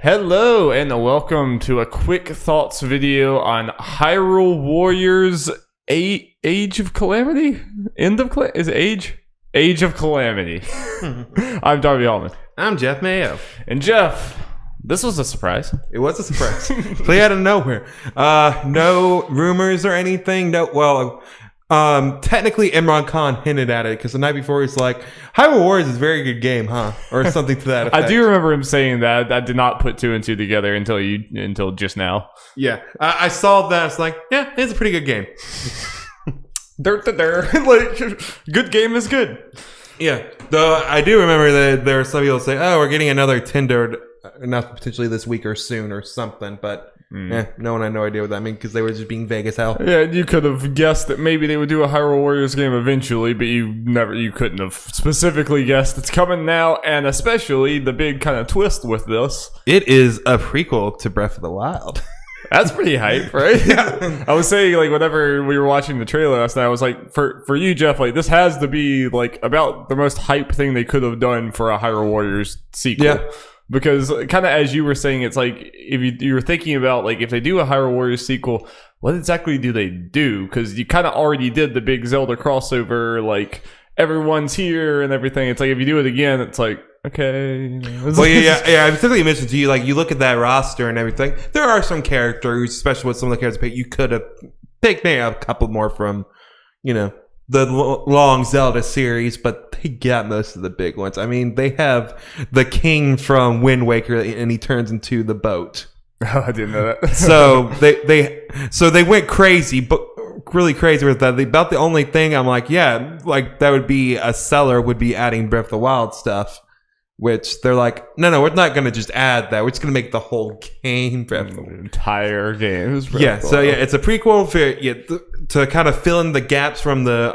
Hello and welcome to a quick thoughts video on Hyrule Warriors Age of Calamity? Is it Age? Age of Calamity. I'm Darby Allman. I'm Jeff Mayo. And Jeff, this was a surprise. It was a surprise. Play out of nowhere. No rumors or anything. Technically Imran Khan hinted at it because the night before he's like, Hyrule Warriors is a very good game, huh? Or something to that effect. I do remember him saying that. I did not put two and two together until just now. Yeah. I saw that. It's like, yeah, it's a pretty good game. Like, good game is good. Yeah. Though I do remember that there are some people say, oh, we're getting another Tinder enough potentially this week or soon or something, but no one had no idea what that meant because they were just being vague as hell. Yeah, you could have guessed that maybe they would do a Hyrule Warriors game eventually, but you couldn't have specifically guessed it's coming now, and especially the big kind of twist with this. It is a prequel to Breath of the Wild. That's pretty hype, right? Yeah. I was saying, like, whenever we were watching the trailer last night, I was like, for you, Jeff, like, this has to be, like, about the most hype thing they could have done for a Hyrule Warriors sequel. Yeah. Because kind of as you were saying, it's like if you were thinking about like if they do a Hyrule Warriors sequel, what exactly do they do? Because you kind of already did the big Zelda crossover, like everyone's here and everything. It's like if you do it again, it's like okay. Well, yeah. I specifically mentioned to you, like you look at that roster and everything. There are some characters, especially with some of the characters you could have picked maybe a couple more from, the long Zelda series, but they got most of the big ones. I mean, they have the king from Wind Waker, and he turns into the boat. Oh, I didn't know that. so they went crazy, but really crazy with that. About the only thing I'm like, yeah, like that would be a seller would be adding Breath of the Wild stuff. Which they're like, no, we're not going to just add that. We're just going to make the whole game. The entire game. Yeah, so yeah, it's a prequel to kind of fill in the gaps from the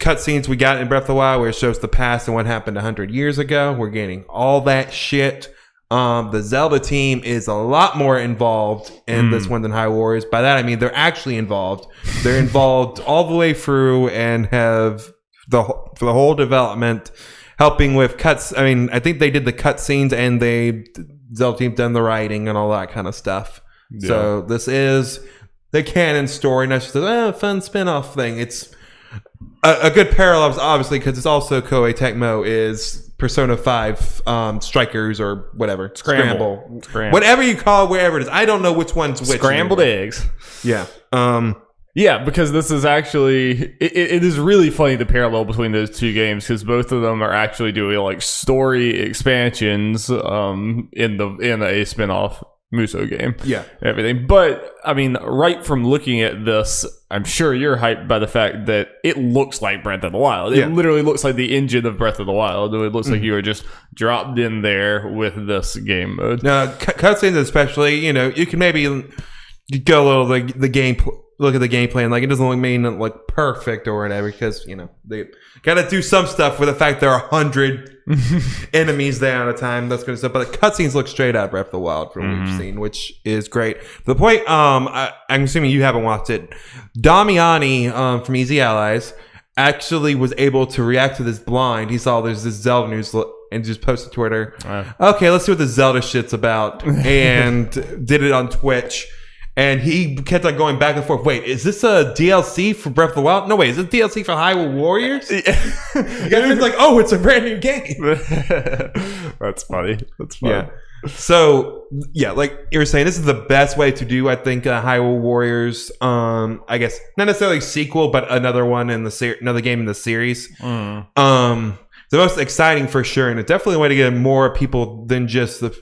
cutscenes we got in Breath of the Wild where it shows the past and what happened 100 years ago. We're getting all that shit. The Zelda team is a lot more involved in this one than Hyrule Warriors. By that, I mean they're actually involved. They're involved all the way through and have for the whole development. Helping with cuts. I mean, I think they did the cutscenes and Zelda team done the writing and all that kind of stuff. Yeah. So this is the canon story, not just a fun spin-off thing. It's a good parallel, obviously, because it's also Koei Tecmo is Persona 5 Strikers or whatever. Scramble. Whatever you call it, wherever it is. I don't know which one's which. Scrambled eggs. Yeah. Yeah, because this is actually it is really funny the parallel between those two games because both of them are actually doing like story expansions in a spin-off Muso game. Yeah. Everything. But I mean, right from looking at this, I'm sure you're hyped by the fact that it looks like Breath of the Wild. It literally looks like the engine of Breath of the Wild. It looks like you were just dropped in there with this game mode. Now, cutscenes especially, you can maybe go a little the gameplay. Look at the gameplay and like it doesn't mean like perfect or whatever because they gotta do some stuff with the fact there are 100 enemies there at a time. That's good stuff. But the cutscenes look straight out of Breath of the Wild from what we've seen, which is great. The point, I'm assuming you haven't watched it. Damiani from Easy Allies actually was able to react to this blind. He saw there's this Zelda news and just posted to Twitter. Okay, let's see what the Zelda shit's about, and did it on Twitch. And he kept on going back and forth. Wait, is this a DLC for Breath of the Wild? No, wait, is it DLC for Hyrule Warriors? You guys are like, oh, it's a brand new game. That's funny. Yeah. So, yeah, like you were saying, this is the best way to do, I think, Hyrule Warriors. I guess not necessarily a sequel, but another one in another game in the series. The most exciting for sure, and it's definitely a way to get more people than just the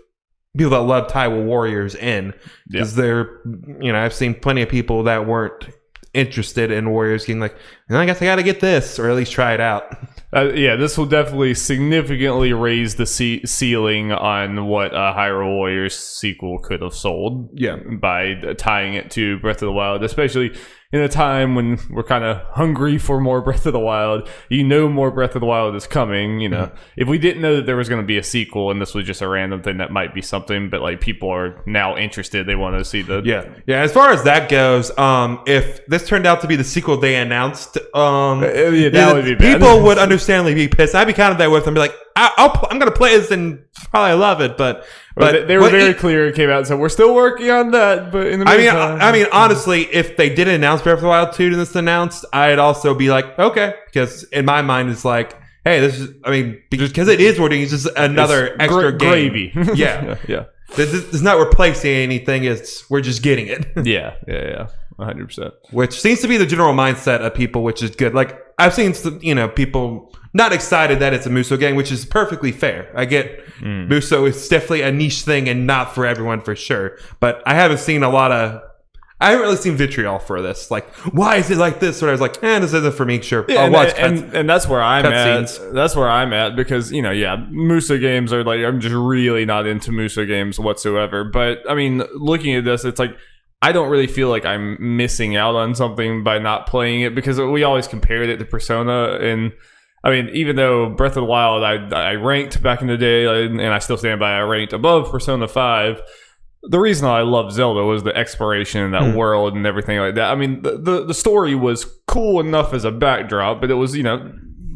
people that love Hyrule Warriors in, because I've seen plenty of people that weren't interested in Warriors getting like, I guess I got to get this, or at least try it out. This will definitely significantly raise the ceiling on what a Hyrule Warriors sequel could have sold. Yeah, by tying it to Breath of the Wild, especially in a time when we're kind of hungry for more Breath of the Wild. More Breath of the Wild is coming. If we didn't know that there was going to be a sequel and this was just a random thing, that might be something. But like people are now interested; they want to see the As far as that goes, if this turned out to be the sequel they announced, that would be bad. People would understandably be pissed. I'd be kind of there with them, be like, I'm gonna play this and probably love it. But they were very clear. It came out and said we're still working on that. But in the meantime, I mean, honestly, if they didn't announce Breath of the Wild 2 and this announced, I'd also be like, okay, because in my mind it's like, hey, this is. I mean, because it is what it's just another extra game. Gravy. Yeah, yeah. This is not replacing anything. We're just getting it. Yeah. 100%. Which seems to be the general mindset of people, which is good. Like I've seen, people not excited that it's a Muso game, which is perfectly fair. I get Muso is definitely a niche thing and not for everyone for sure. But I haven't really seen vitriol for this. Like, why is it like this? Or I was like, this isn't for me. Sure, yeah, I'll watch. And that's where I'm at. That's where I'm at because Muso games are like I'm just really not into Muso games whatsoever. But I mean, looking at this, it's like I don't really feel like I'm missing out on something by not playing it because we always compared it to Persona. And I mean, even though Breath of the Wild I ranked back in the day, and I still stand by, I ranked above Persona 5. The reason I loved Zelda was the exploration in that world and everything like that. I mean, the story was cool enough as a backdrop, but it was,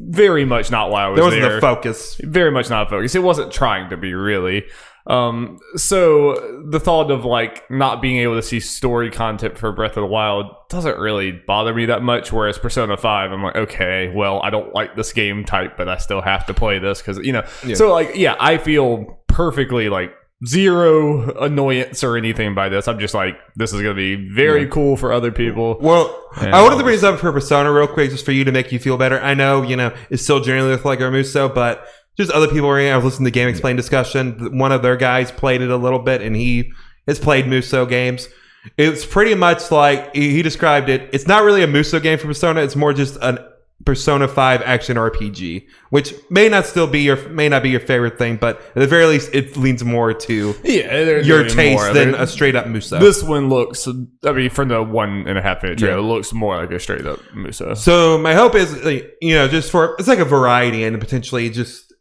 very much not why I was there. There wasn't the focus. Very much not focus. It wasn't trying to be, really. So the thought of like not being able to see story content for Breath of the Wild doesn't really bother me that much. Whereas Persona 5, I'm like, okay, well, I don't like this game type, but I still have to play this because, So like, I feel perfectly like zero annoyance or anything by this. I'm just like, this is going to be very cool for other people. Well, I wanted to bring this up for Persona real quick, just for you to make you feel better. I know, it's still generally with like Muso, but just other people. I was listening to Game Explain discussion. One of their guys played it a little bit, and he has played Muso games. It's pretty much like he described it. It's not really a Muso game for Persona. It's more just a Persona 5 action RPG, which may not be your favorite thing, but at the very least, it leans more to your taste than a straight up Muso. This one looks, from the 1.5 minute trailer, it looks more like a straight up Muso. So my hope is, just it's like a variety and potentially just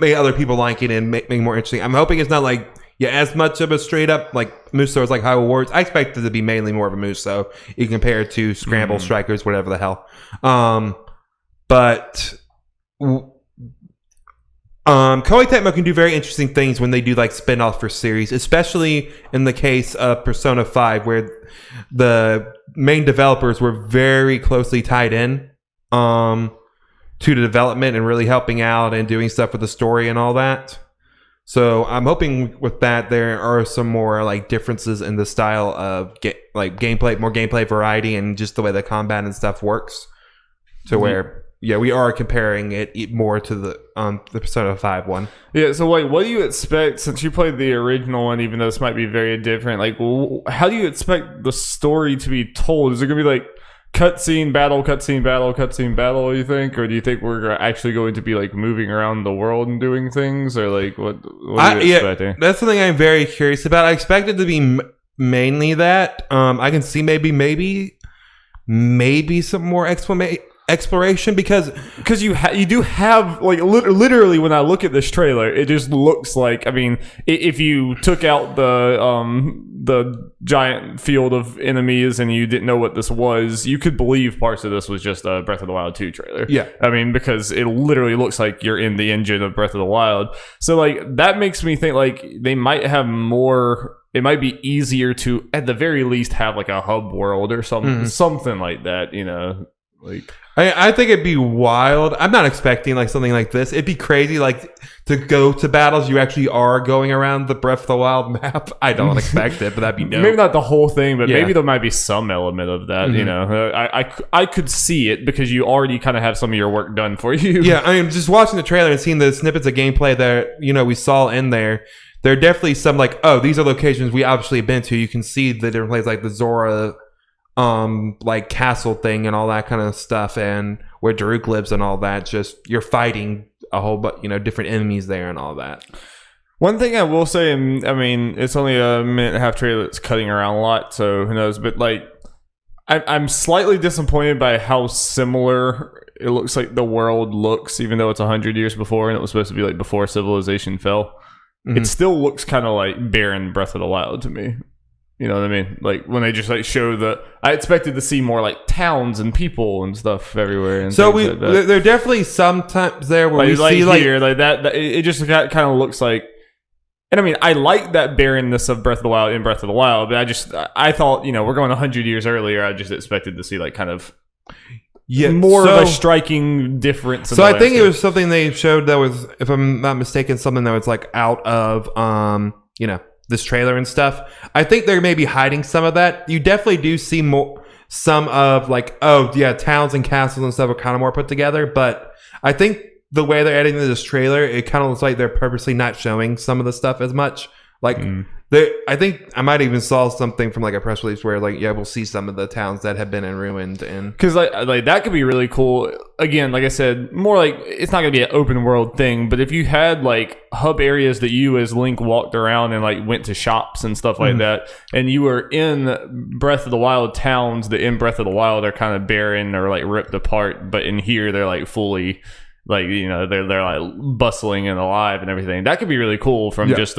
make other people like it and make more interesting. I'm hoping it's not like as much of a straight up like Muso as like Hyrule Warriors. I expect it to be mainly more of a Muso. You compare it to Scramble Strikers, whatever the hell. But Koei Tecmo can do very interesting things when they do like spin-off for series, especially in the case of Persona 5, where the main developers were very closely tied in to the development and really helping out and doing stuff with the story and all that. So I'm hoping with that there are some more like differences in the style of gameplay, more gameplay variety, and just the way the combat and stuff works, to where we are comparing it more to the Persona 5 one. Yeah, so like, what do you expect since you played the original one? Even though this might be very different, like, how do you expect the story to be told? Is it gonna be like cutscene battle, you think? Or do you think we're actually going to be like moving around the world and doing things? Or like, what are you expecting? That's something I'm very curious about. I expect it to be mainly that. I can see maybe some more exploration because you do have like literally when I look at this trailer, it just looks like, I mean, if you took out the giant field of enemies and you didn't know what this was, you could believe parts of this was just a Breath of the Wild 2 trailer. Yeah, I mean, because it literally looks like you're in the engine of Breath of the Wild. So like that makes me think like they might have more. It might be easier to at the very least have like a hub world or something like that, like. I think it'd be wild. I'm not expecting like something like this. It'd be crazy like to go to battles. You actually are going around the Breath of the Wild map. I don't expect it, but that'd be dope. Maybe not the whole thing, but maybe there might be some element of that. I could see it because you already kind of have some of your work done for you. Yeah, I mean, just watching the trailer and seeing the snippets of gameplay that we saw in there. There are definitely some like, oh, these are locations we obviously have been to. You can see the different places like the Zora like castle thing and all that kind of stuff, and where Daruk lives and all that. Just you're fighting a whole different enemies there and all that. One thing I will say, I mean, it's only a minute and a half trailer that's cutting around a lot, so who knows, but like I'm slightly disappointed by how similar it looks like the world looks, even though it's 100 years before and it was supposed to be like before civilization fell. It still looks kind of like barren Breath of the Wild to me. You know what I mean? Like when they just like show I expected to see more like towns and people and stuff everywhere. And so like that. there are definitely sometimes there where we like see here, like that. It just kind of looks like. And I mean, I like that barrenness of Breath of the Wild in Breath of the Wild, but I thought, we're going 100 years earlier. I just expected to see like kind of more of a striking difference. So I think it was something they showed that was, if I'm not mistaken, something that was like out of, this trailer and stuff. I think they're maybe hiding some of that. You definitely do see some of like, towns and castles and stuff are kind of more put together, but I think the way they're editing this trailer, it kind of looks like they're purposely not showing some of the stuff as much. Like, I think I might even saw something from like a press release where like, we'll see some of the towns that have been in ruined, and because like that could be really cool. Again, like I said, more like it's not gonna be an open world thing, but if you had like hub areas that you as Link walked around and like went to shops and stuff like that, and you were in Breath of the Wild towns that in Breath of the Wild are kind of barren or like ripped apart, but in here they're like fully. Like, they're like bustling and alive and everything. That could be really cool from just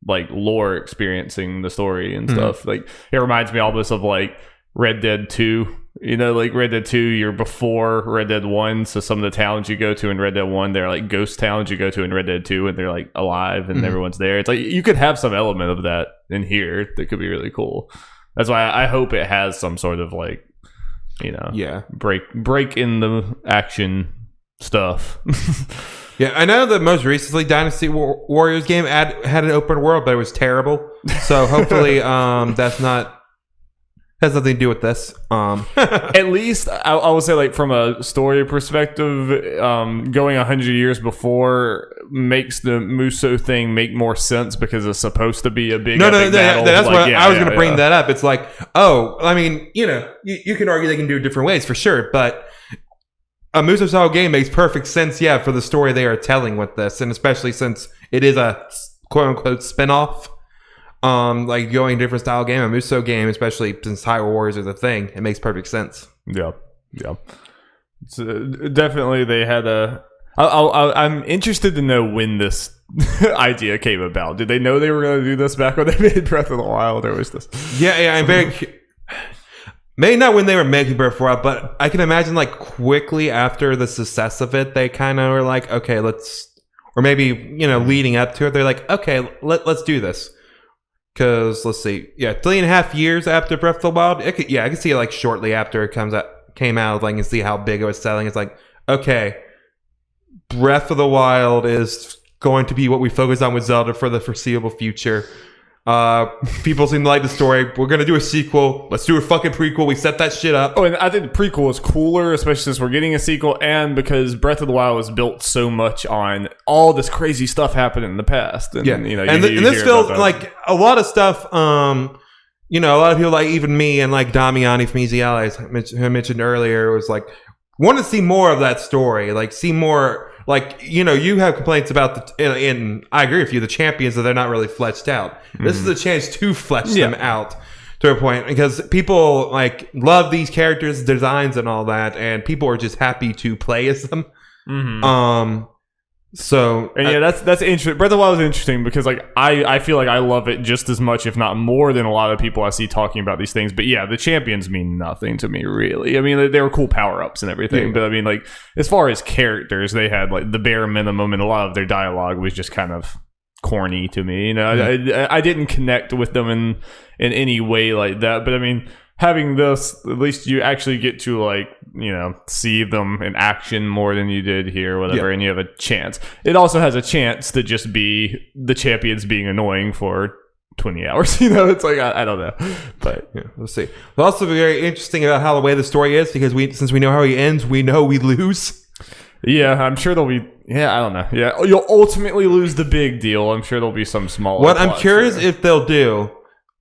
like lore experiencing the story and stuff. Like it reminds me almost of like Red Dead 2. Like Red Dead 2, you're before Red Dead 1, so some of the towns you go to in Red Dead 1, they're like ghost towns you go to in Red Dead 2, and they're like alive and everyone's there. It's like you could have some element of that in here that could be really cool. That's why I hope it has some sort of like, break in the action stuff. I know the most recently Dynasty Warriors game had an open world, but it was terrible. So hopefully has nothing to do with this. At least I will say, like from a story perspective, going 100 years before makes the Muso thing make more sense because it's supposed to be a big battle. That's what I was going to bring that up. It's like, I mean, you can argue they can do it different ways for sure, but a Muso style game makes perfect sense, for the story they are telling with this, and especially since it is a quote unquote spinoff, like going different style game, a Muso game, especially since Hyrule Warriors is a thing, it makes perfect sense. Yeah. So definitely, they had I'm interested to know when this idea came about. Did they know they were going to do this back when they made Breath of the Wild, or was this? I'm very. Maybe not when they were making Breath of the Wild, but I can imagine like quickly after the success of it, they kind of were like, okay, or maybe, leading up to it, they're like, okay, let's do this. Because, let's see, 3.5 years after Breath of the Wild, I can see it like shortly after it came out, like, and see how big it was selling. It's like, okay, Breath of the Wild is going to be what we focus on with Zelda for the foreseeable future. People seem to like the story. We're gonna do a sequel. Let's do a fucking prequel. We set that shit up. And I think the prequel is cooler, especially since we're getting a sequel, and because Breath of the Wild was built so much on all this crazy stuff happening in the past. And, and this feels like a lot of stuff. A lot of people, like even me and like Damiani from Easy Allies, who I mentioned earlier, was like, want to see more of that story. Like, see more. Like, you have complaints about and I agree with you, the champions, that they're not really fleshed out. This is a chance to flesh them out to a point, because people like love these characters' designs and all that, and people are just happy to play as them. So that's interesting. Breath of the Wild is interesting because like I feel like I love it just as much, if not more, than a lot of people I see talking about these things. But the champions mean nothing to me, really. I mean, they were cool power-ups and everything, but I mean, like, as far as characters, they had like the bare minimum, and a lot of their dialogue was just kind of corny to me. I didn't connect with them in any way like that. But I mean, having this, at least you actually get to like, see them in action more than you did here, whatever, and you have a chance. It also has a chance to just be the champions being annoying for 20 hours. It's like, I don't know. But we'll see. It'll also be very interesting about how the way the story is, because since we know how he ends, we know we lose. I'm sure there'll be. I don't know. You'll ultimately lose the big deal. I'm sure there'll be some small. What I'm curious if they'll do,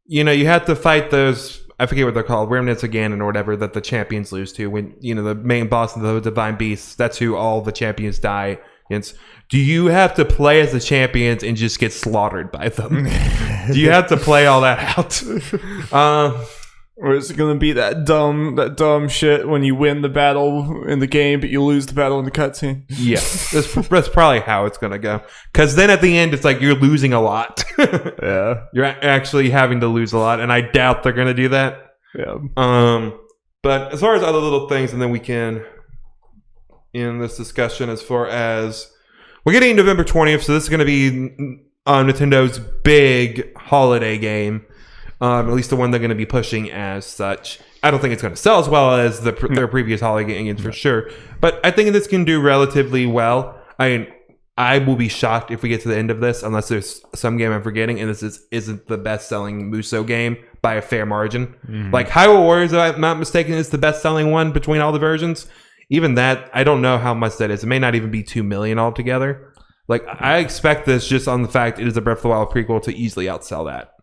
you have to fight those, I forget what they're called, remnants of Ganon or whatever, that the champions lose to. When the main boss of the divine beasts, that's who all the champions die against. Do you have to play as the champions and just get slaughtered by them? Do you have to play all that out? Or is it gonna be that dumb shit when you win the battle in the game, but you lose the battle in the cutscene? Yeah, that's probably how it's gonna go. Because then at the end, it's like you're losing a lot. Yeah, you're actually having to lose a lot, and I doubt they're gonna do that. Yeah. But as far as other little things, and then we can end this discussion. As far as we're getting November 20th, so this is gonna be Nintendo's big holiday game. At least the one they're going to be pushing as such. I don't think it's going to sell as well as their previous holiday games for sure. But I think this can do relatively well. I mean, I will be shocked if we get to the end of this, unless there's some game I'm forgetting, and this isn't the best-selling Muso game by a fair margin. Like Hyrule Warriors, if I'm not mistaken, is the best-selling one between all the versions. Even that, I don't know how much that is. It may not even be 2 million altogether. Like, I expect this just on the fact it is a Breath of the Wild prequel to easily outsell that.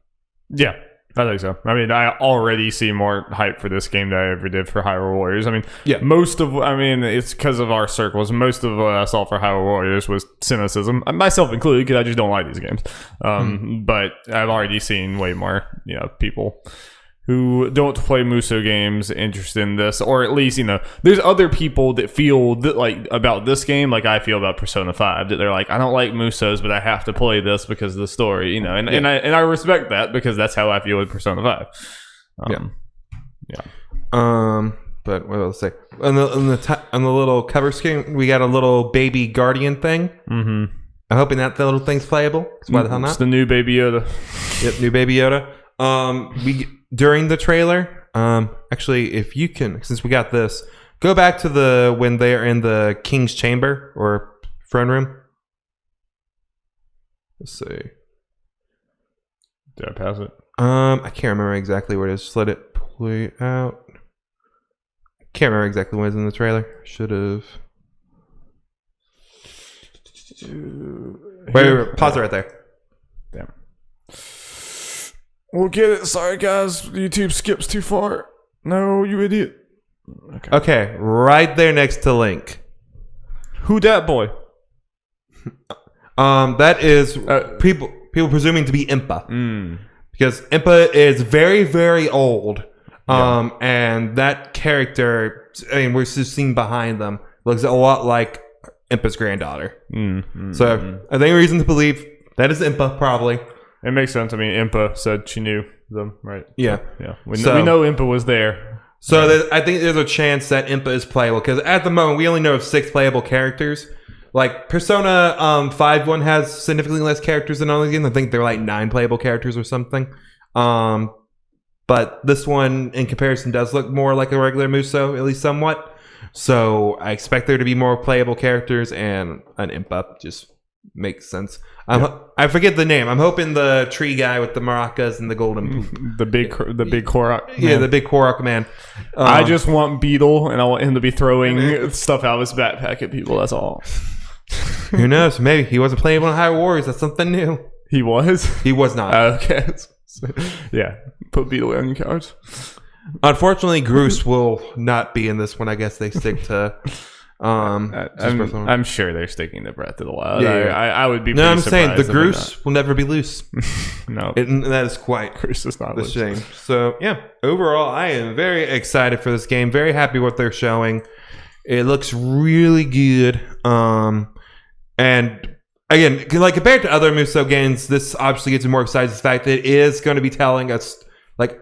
Yeah. I think so. I mean, I already see more hype for this game than I ever did for Hyrule Warriors. I mean, it's because of our circles. Most of what I saw for Hyrule Warriors was cynicism, myself included, because I just don't like these games. But I've already seen way more, people who don't play Muso games interested in this, or at least, there's other people that feel that, like, about this game like I feel about Persona 5, that they're like, I don't like Musos, but I have to play this because of the story, and I respect that, because that's how I feel with Persona 5. But what else to say? On the little cover screen, we got a little baby guardian thing. I'm hoping that the little thing's playable. Why the hell not? It's the new Baby Yoda. Yep, new Baby Yoda. During the trailer, actually, if you can, since we got this, go back to when they're in the King's Chamber or throne room. Let's see. Did I pass it? I can't remember exactly where it is. Just let it play out. Can't remember exactly what is in the trailer. Should have. Wait, pause it right there. Damn. We'll get it. Sorry, guys. YouTube skips too far. No, you idiot. Okay, right there next to Link. Who dat boy? That is people presuming to be Impa. Because Impa is very, very old. And that character, we're just seeing behind them, looks a lot like Impa's granddaughter. So I think reason to believe that is Impa, probably. It makes sense. I mean, Impa said she knew them, right? Yeah. Yeah. We know Impa was there. So I think there's a chance that Impa is playable, because at the moment we only know of 6 playable characters. Like Persona 5 one has significantly less characters than all the games. I think they're like 9 playable characters or something. But this one, in comparison, does look more like a regular Muso, at least somewhat. So I expect there to be more playable characters, and an Impa just makes sense. I forget the name. I'm hoping the tree guy with the maracas and the golden poop. The big Korok man. Yeah, the big Korok man. I just want Beetle, and I want him to be throwing stuff out of his backpack at people. That's all. Who knows? Maybe he wasn't playing on Hyrule Warriors. That's something new. He was? He was not. Okay. Yeah. Put Beetle on your couch. Unfortunately, Groose will not be in this one. I guess they stick to... I'm sure they're sticking to Breath of the Wild. Yeah. I would be. No, I'm saying the surprised Groose will never be loose. No, that is quite Groose is not the loose. shame. So yeah, overall, I am very excited for this game. Very happy with what they're showing. It looks really good. And again, like compared to other Muso games, this obviously gets me more excited. The fact that it is going to be telling us like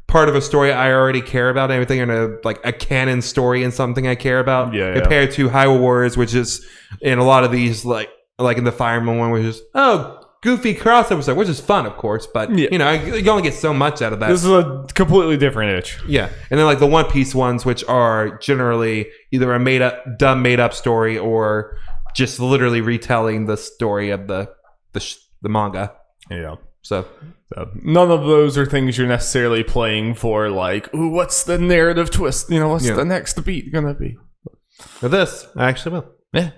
part of a story I already care about, and everything in a canon story and something I care about. Yeah. Compared to Hyrule Warriors, which is in a lot of these like in the Fire Emblem one, which is goofy crossover, which is fun, of course, but you only get so much out of that. This is a completely different itch. Yeah, and then like the One Piece ones, which are generally either a made up story or just literally retelling the story of the manga. Yeah. So none of those are things you're necessarily playing for, like, ooh, what's the narrative twist? What's the next beat gonna be? For this, I actually will. Yeah.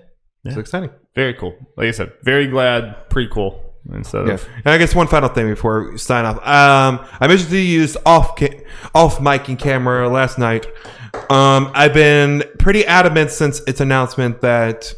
It's exciting. Very cool. Like I said, very glad prequel instead of... And I guess one final thing before we sign off. I mentioned to use off mic and camera last night. I've been pretty adamant since its announcement that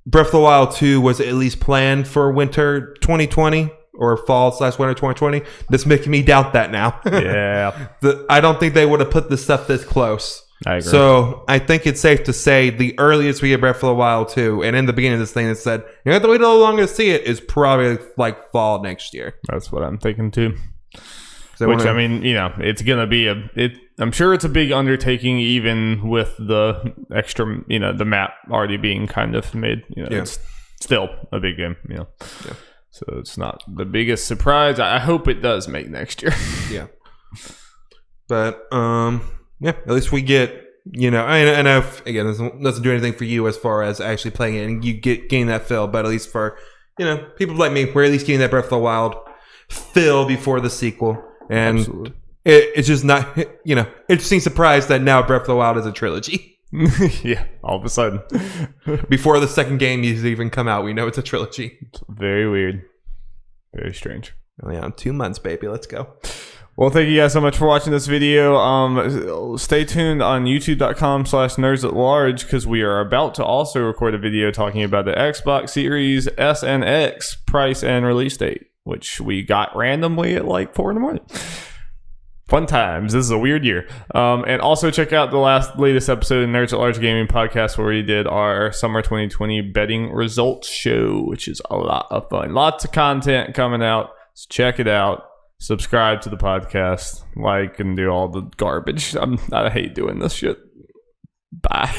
Breath of the Wild 2 was at least planned for winter 2020. or fall/winter 2020. That's making me doubt that now. Yeah. I don't think they would have put this stuff this close. I agree. So I think it's safe to say the earliest we get Breath of the Wild 2, and in the beginning of this thing it said, you have to wait a little longer to see it, is probably like fall next year. That's what I'm thinking too. So which, I mean, you know, it's going to be I'm sure it's a big undertaking, even with the extra, you know, the map already being kind of made. You know, it's still a big game, you know. Yeah. So it's not the biggest surprise. I hope it does make next year. Yeah. But, yeah, at least we get, you know, I know, again, this doesn't do anything for you as far as actually playing it and you gain that feel, but at least for, you know, people like me, we're at least getting that Breath of the Wild feel before the sequel. And it's just not, you know, interesting surprise that now Breath of the Wild is a trilogy. Yeah, all of a sudden. Before the second game has even come out, we know it's a trilogy. It's very weird. Very strange. Oh, yeah, 2 months, baby. Let's go. Well, thank you guys so much for watching this video. Stay tuned on youtube.com/nerdsatlarge because we are about to also record a video talking about the Xbox Series S and X price and release date, which we got randomly at like 4 in the morning. Fun times. This is a weird year. And also check out the latest episode of Nerds at Large Gaming Podcast where we did our summer 2020 betting results show, which is a lot of fun. Lots of content coming out. So check it out. Subscribe to the podcast, like, and do all the garbage. I hate doing this shit. Bye.